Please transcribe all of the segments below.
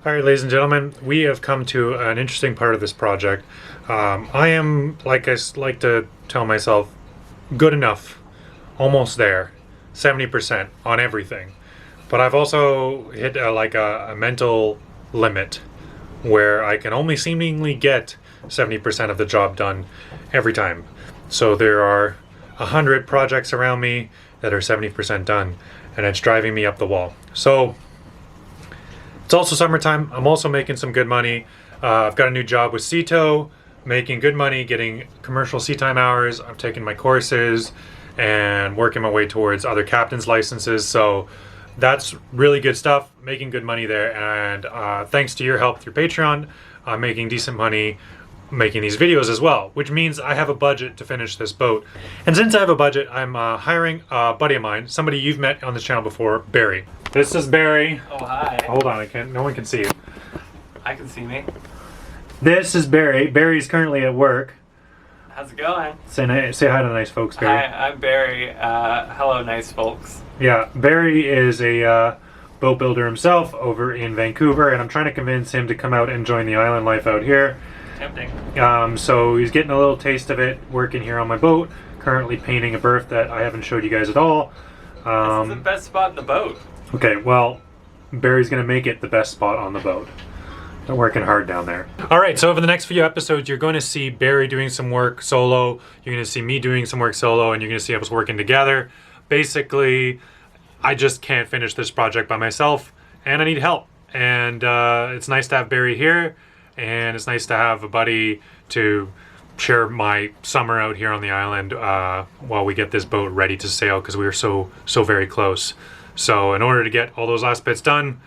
All right, ladies and gentlemen, we have come to an interesting part of this project. I am, like I like to tell myself, good enough, almost there, 70% on everything. But I've also hit a mental limit where I can only seemingly get 70% of the job done every time. So there are 100 projects around me that are 70% done, and it's driving me up the wall. So it's also summertime. I'm also making some good money. I've got a new job with Cito, making good money, getting commercial sea time hours. I'm taking my courses and working my way towards other captain's licenses. So that's really good stuff, making good money there. And thanks to your help through Patreon, I'm making decent money making these videos as well, which means I have a budget to finish this boat. And since I have a budget, I'm hiring a buddy of mine, somebody you've met on this channel before, Barry. This is Barry. Oh, hi. Hold on, no one can see you. I can see me. This is Barry. Barry's currently at work. How's it going? Say hi to nice folks, Barry. Hi, I'm Barry. Hello, nice folks. Yeah, Barry is a boat builder himself over in Vancouver, and I'm trying to convince him to come out and join the island life out here. Tempting. So he's getting a little taste of it working here on my boat, currently painting a berth that I haven't showed you guys at all. This is the best spot in the boat. Okay, well, Barry's going to make it the best spot on the boat. They're working hard down there. All right, so over the next few episodes, you're going to see Barry doing some work solo. You're going to see me doing some work solo, and you're going to see us working together. Basically, I just can't finish this project by myself, and I need help. And it's nice to have Barry here, and it's nice to have a buddy to share my summer out here on the island while we get this boat ready to sail, because we were so very close. So in order to get all those last bits done,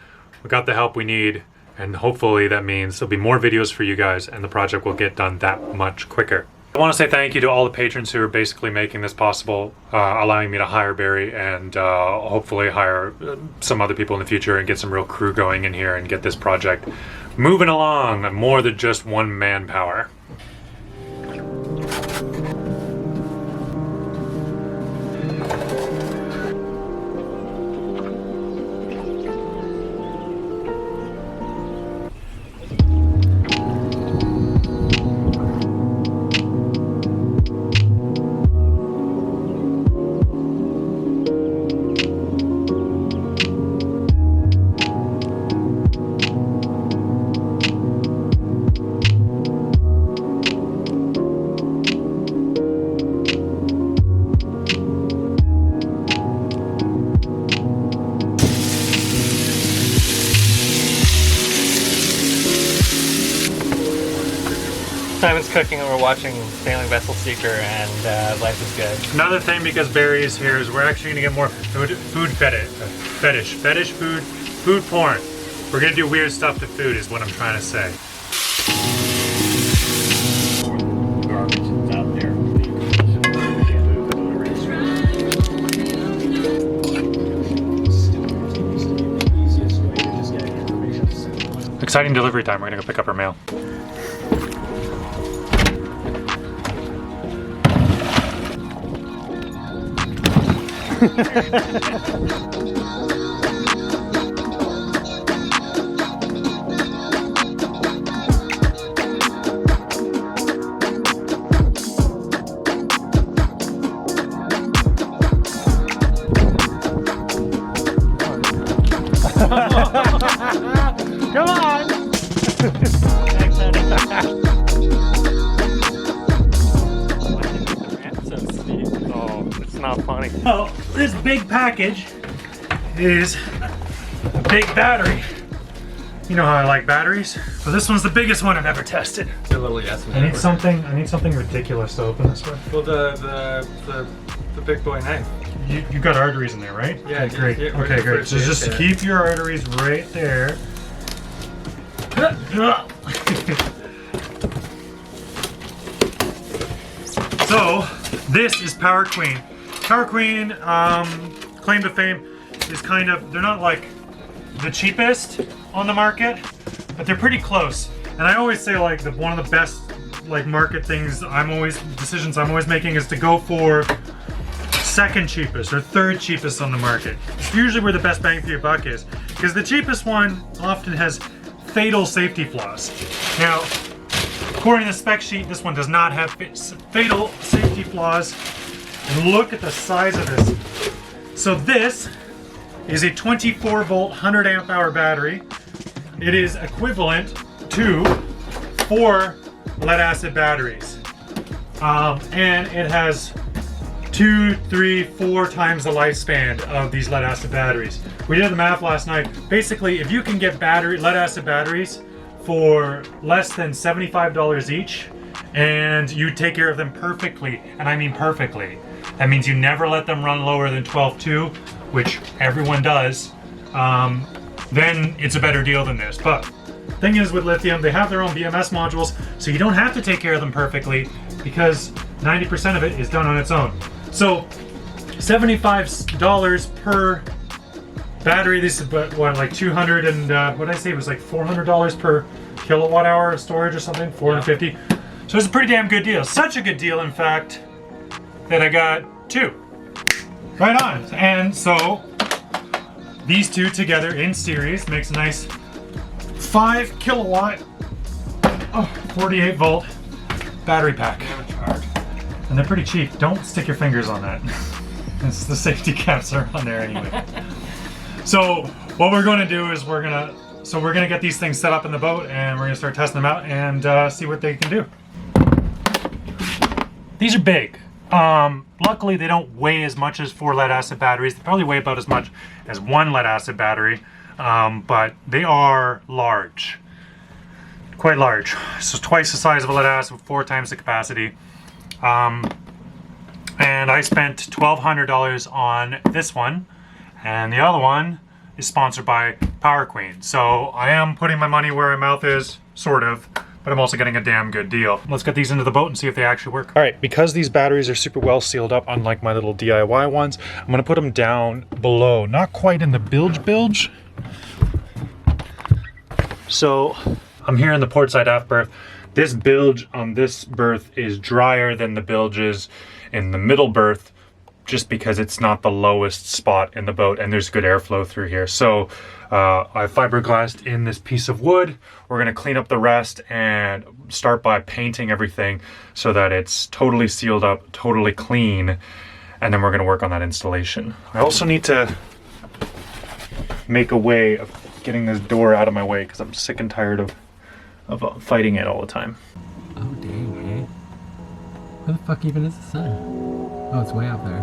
we got the help we need, and hopefully that means there'll be more videos for you guys and the project will get done that much quicker. I want to say thank you to all the patrons who are basically making this possible, allowing me to hire Barry and hopefully hire some other people in the future and get some real crew going in here and get this project moving along more than just one manpower. Simon's cooking and we're watching Sailing Vessel Seeker, and life is good. Another thing, because Barry is here, is we're actually going to get more food fetish food porn. We're going to do weird stuff to food is what I'm trying to say. Garbage that's out there. Exciting delivery time. We're going to go pick up our mail. Come on! Thanks, honey. Oh, it's not funny. Oh, this big package is a big battery. You know how I like batteries. So this one's the biggest one I've ever tested. A little yes. I need something ridiculous to open this with. Well, the big boy knife. You got arteries in there, right? Yeah. Okay, great. Yeah, Okay, great. So just keep your arteries right there. So this is Power Queen. Power Queen, claim to fame, is kind of, they're not like the cheapest on the market, but they're pretty close. And I always say like one of the best like market things decisions I'm always making is to go for second cheapest or third cheapest on the market. It's usually where the best bang for your buck is, because the cheapest one often has fatal safety flaws. Now, according to the spec sheet, this one does not have fatal safety flaws. And look at the size of this. So this is a 24 volt, 100 amp hour battery. It is equivalent to 4 lead acid batteries. And it has 2, 3, 4 times the lifespan of these lead acid batteries. We did the math last night. Basically, if you can get lead acid batteries for less than $75 each, and you take care of them perfectly, and I mean perfectly, that means you never let them run lower than 12.2, which everyone does, then it's a better deal than this. But thing is with lithium, they have their own BMS modules, so you don't have to take care of them perfectly because 90% of it is done on its own. So $75 per battery. This is what, like 200 and what did I say? It was like $400 per kilowatt hour of storage or something, 450. So it's a pretty damn good deal. Such a good deal, in fact, that I got 2. Right on. And so these 2 together in series makes a nice 5 kilowatt, 48 volt battery pack. And they're pretty cheap. Don't stick your fingers on that. The safety caps are on there anyway. So what we're going to do is we're gonna get these things set up in the boat, and we're gonna start testing them out and see what they can do. These are big. Luckily they don't weigh as much as 4 lead acid batteries. They probably weigh about as much as 1 lead acid battery, but they are large, quite large. So twice the size of a lead acid, 4 times the capacity. And I spent $1,200 on this one, and the other one is sponsored by Power Queen. So I am putting my money where my mouth is, sort of, but I'm also getting a damn good deal. Let's get these into the boat and see if they actually work. All right, because these batteries are super well sealed up, unlike my little DIY ones, I'm gonna put them down below, not quite in the bilge. So I'm here in the port side aft berth. This bilge on this berth is drier than the bilges in the middle berth, just because it's not the lowest spot in the boat and there's good airflow through here. So I fiberglassed in this piece of wood. We're gonna clean up the rest and start by painting everything so that it's totally sealed up, totally clean, and then we're gonna work on that installation. I also need to make a way of getting this door out of my way because I'm sick and tired of fighting it all the time. Oh dang, eh? Where the fuck even is the sun? Oh, it's way out there.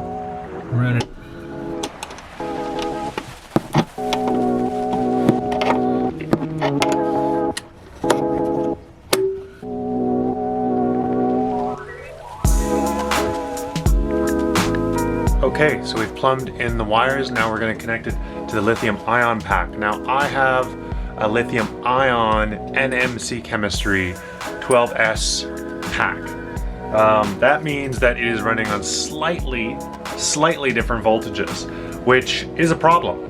We're at it. Okay, so we've plumbed in the wires. Now we're going to connect it to the lithium ion pack. Now I have a lithium ion NMC chemistry 12S pack. That means that it is running on slightly different voltages, which is a problem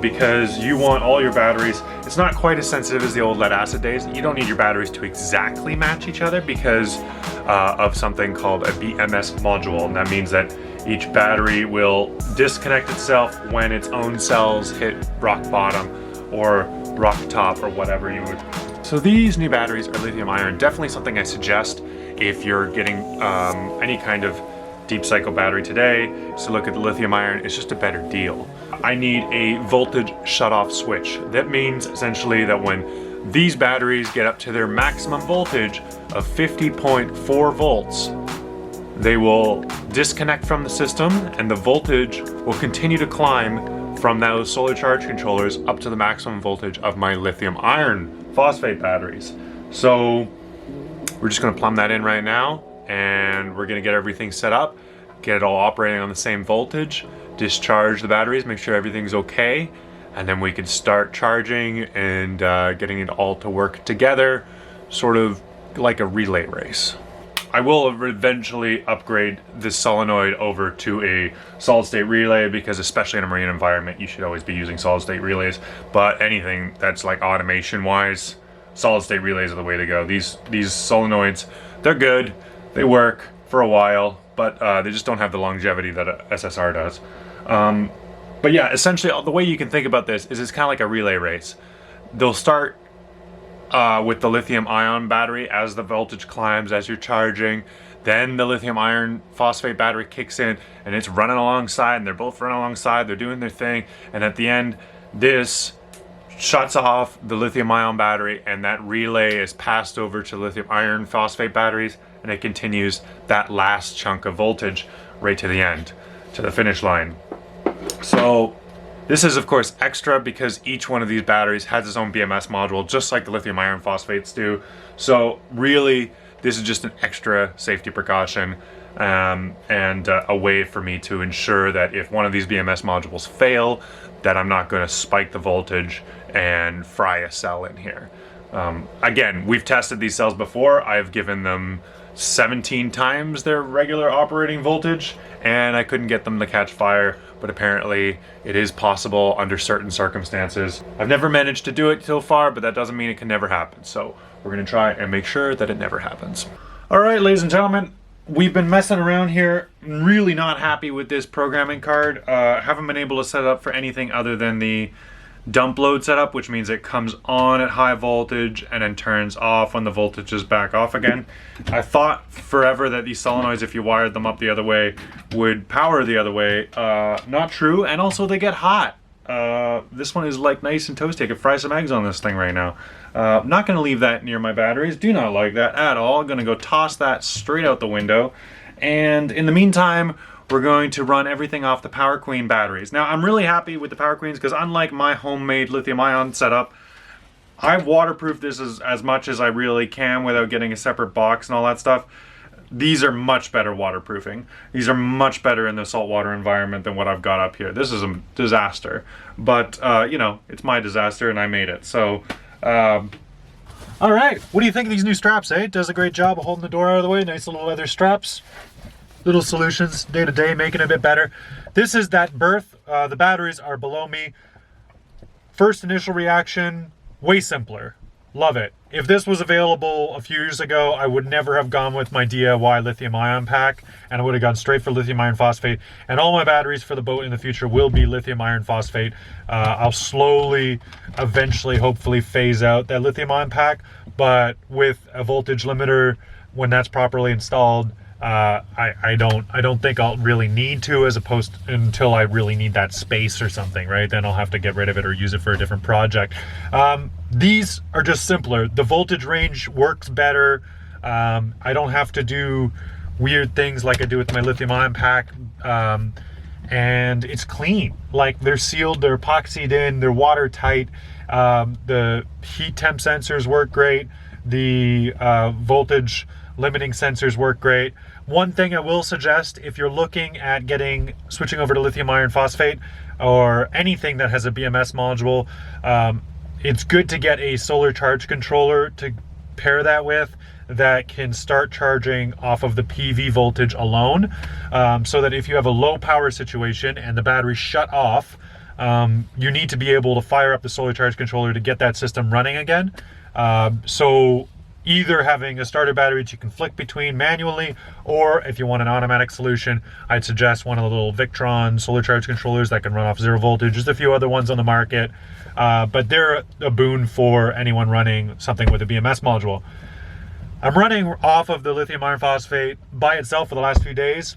because you want all your batteries. It's not quite as sensitive as the old lead acid days. You don't need your batteries to exactly match each other because of something called a BMS module, and that means that each battery will disconnect itself when its own cells hit rock bottom or rock top or whatever you would. So these new batteries are lithium ion. Definitely something I suggest if you're getting any kind of deep cycle battery today. So look at the lithium ion, it's just a better deal. I need a voltage shut-off switch. That means essentially that when these batteries get up to their maximum voltage of 50.4 volts, they will disconnect from the system and the voltage will continue to climb from those solar charge controllers up to the maximum voltage of my lithium iron phosphate batteries. So we're just gonna plumb that in right now, and we're gonna get everything set up, get it all operating on the same voltage, discharge the batteries, make sure everything's okay, and then we can start charging and getting it all to work together, sort of like a relay race. I will eventually upgrade this solenoid over to a solid state relay because especially in a marine environment, you should always be using solid state relays. But anything that's like automation wise, solid state relays are the way to go. These solenoids, they're good, they work for a while, but they just don't have the longevity that a SSR does. But yeah, essentially the way you can think about this is it's kind of like a relay race. They'll start with the lithium ion battery as the voltage climbs, as you're charging. Then the lithium iron phosphate battery kicks in and it's running alongside, and they're both running alongside, they're doing their thing, and at the end this shuts off the lithium ion battery and that relay is passed over to lithium iron phosphate batteries, and it continues that last chunk of voltage right to the end, to the finish line. So this is of course extra because each one of these batteries has its own BMS module, just like the lithium iron phosphates do. So really, this is just an extra safety precaution and a way for me to ensure that if one of these BMS modules fail, that I'm not going to spike the voltage and fry a cell in here. Again, we've tested these cells before. I've given them 17 times their regular operating voltage and I couldn't get them to catch fire, but apparently it is possible under certain circumstances. I've never managed to do it so far, but that doesn't mean it can never happen. So we're gonna try and make sure that it never happens. All right, ladies and gentlemen, we've been messing around here. Really not happy with this programming card. Haven't been able to set it up for anything other than the dump load setup, which means it comes on at high voltage and then turns off when the voltage is back off again. I thought forever that these solenoids, if you wired them up the other way, would power the other way. Not true, and also they get hot. This one is like nice and toasty. I could fry some eggs on this thing right now. Not gonna leave that near my batteries. Do not like that at all. Gonna go toss that straight out the window. And in the meantime, we're going to run everything off the Power Queen batteries. Now, I'm really happy with the Power Queens because unlike my homemade lithium ion setup, I've waterproofed this as much as I really can without getting a separate box and all that stuff. These are much better waterproofing. These are much better in the saltwater environment than what I've got up here. This is a disaster, but you know, it's my disaster and I made it. So, all right, what do you think of these new straps, eh? Does a great job of holding the door out of the way. Nice little leather straps. Little solutions day to day, making it a bit better. This is that berth. The batteries are below me. First initial reaction, way simpler. Love it. If this was available a few years ago, I would never have gone with my DIY lithium ion pack, and I would have gone straight for lithium iron phosphate. And all my batteries for the boat in the future will be lithium iron phosphate. I'll slowly, eventually, hopefully phase out that lithium ion pack, but with a voltage limiter, when that's properly installed, I don't think I'll really need to, as opposed to until I really need that space or something, right? Then I'll have to get rid of it or use it for a different project. These are just simpler. The voltage range works better. I don't have to do weird things like I do with my lithium ion pack. And it's clean. Like, they're sealed, they're epoxied in, they're watertight. The heat temp sensors work great. The voltage limiting sensors work great. One thing I will suggest, if you're looking at switching over to lithium iron phosphate or anything that has a BMS module, it's good to get a solar charge controller to pair that with, that can start charging off of the PV voltage alone, so that if you have a low power situation and the battery's shut off, you need to be able to fire up the solar charge controller to get that system running again. So either having a starter battery that you can flick between manually, or if you want an automatic solution, I'd suggest one of the little Victron solar charge controllers that can run off 0 voltage. There's a few other ones on the market, but they're a boon for anyone running something with a BMS module. I'm running off of the lithium iron phosphate by itself for the last few days.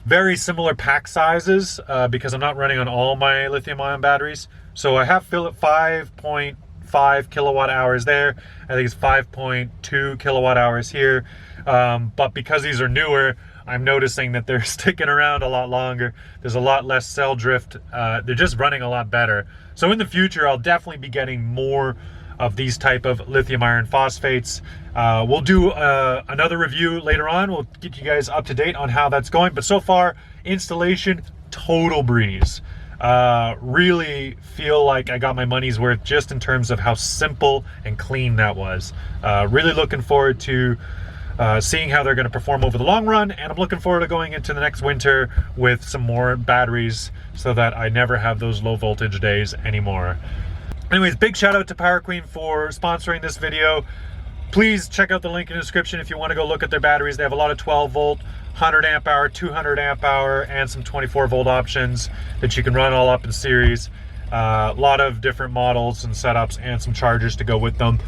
Very similar pack sizes, because I'm not running on all my lithium ion batteries. So I have Philip 5.5 kilowatt hours there. I think it's 5.2 kilowatt hours here. But because these are newer, I'm noticing that they're sticking around a lot longer. There's a lot less cell drift. They're just running a lot better. So in the future, I'll definitely be getting more of these type of lithium iron phosphates. We'll do another review later on. We'll get you guys up to date on how that's going. But so far, installation, total breeze. Really feel like I got my money's worth just in terms of how simple and clean that was. Really looking forward to seeing how they're going to perform over the long run, and I'm looking forward to going into the next winter with some more batteries so that I never have those low voltage days anymore. Anyways, big shout out to Power Queen for sponsoring this video. Please check out the link in the description if you want to go look at their batteries. They have a lot of 12 volt, 100 amp hour, 200 amp hour, and some 24 volt options that you can run all up in series. A lot of different models and setups and some chargers to go with them.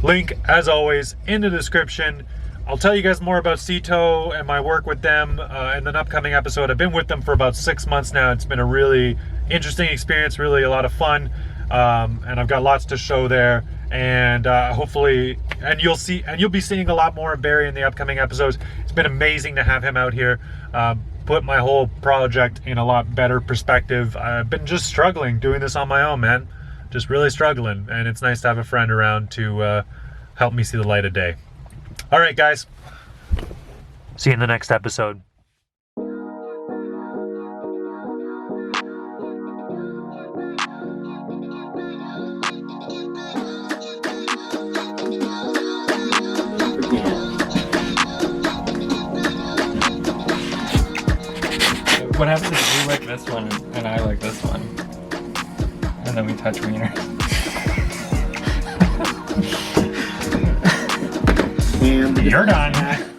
Link, as always, in the description. I'll tell you guys more about Cito and my work with them in an upcoming episode. I've been with them for about 6 months now. It's been a really interesting experience, really a lot of fun, and I've got lots to show there. And hopefully, and you'll be seeing a lot more of Barry in the upcoming episodes. It's been amazing to have him out here. Put my whole project in a lot better perspective. I've been just struggling doing this on my own, man. Just really struggling, and it's nice to have a friend around to help me see the light of day. All right, guys. See you in the next episode. What happens if you like this one and I like this one? And then we touch wiener. You're done.